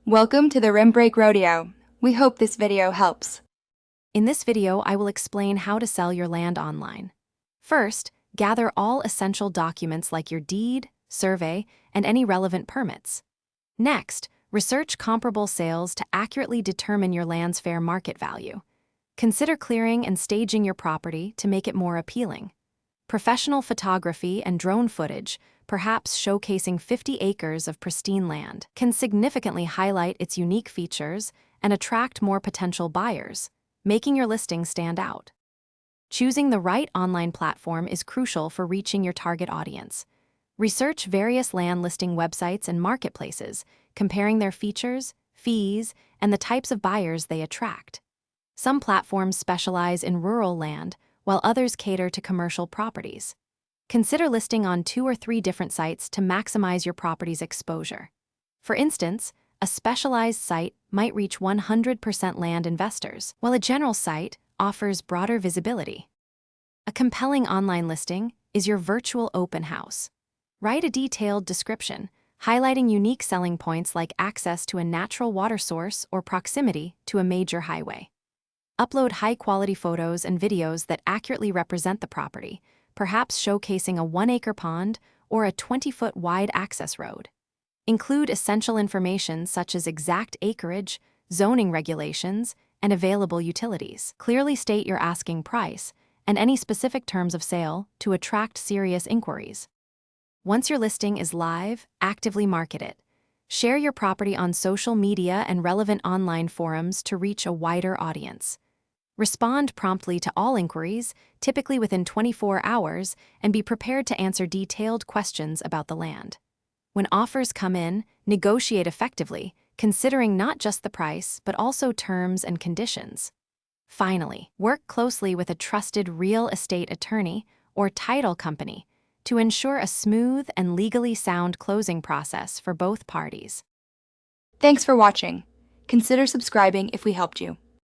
Welcome to the Rim Break Rodeo. We hope this video helps. In this video, I will explain how to sell your land online. First, gather all essential documents like your deed, survey, and any relevant permits. Next, research comparable sales to accurately determine your land's fair market value. Consider clearing and staging your property to make it more appealing. Professional photography and drone footage, perhaps showcasing 50 acres of pristine land, can significantly highlight its unique features and attract more potential buyers, making your listing stand out. Choosing the right online platform is crucial for reaching your target audience. Research various land listing websites and marketplaces, comparing their features, fees, and the types of buyers they attract. Some platforms specialize in rural land, while others cater to commercial properties. Consider listing on 2 or 3 different sites to maximize your property's exposure. For instance, a specialized site might reach 100% land investors, while a general site offers broader visibility. A compelling online listing is your virtual open house. Write a detailed description, highlighting unique selling points like access to a natural water source or proximity to a major highway. Upload high-quality photos and videos that accurately represent the property, perhaps showcasing a 1-acre pond or a 20-foot wide access road. Include essential information such as exact acreage, zoning regulations, and available utilities. Clearly state your asking price and any specific terms of sale to attract serious inquiries. Once your listing is live, actively market it. Share your property on social media and relevant online forums to reach a wider audience. Respond promptly to all inquiries, typically within 24 hours, and be prepared to answer detailed questions about the land. When offers come in, negotiate effectively, considering not just the price, but also terms and conditions. Finally, work closely with a trusted real estate attorney or title company to ensure a smooth and legally sound closing process for both parties. Thanks for watching. Consider subscribing if we helped you.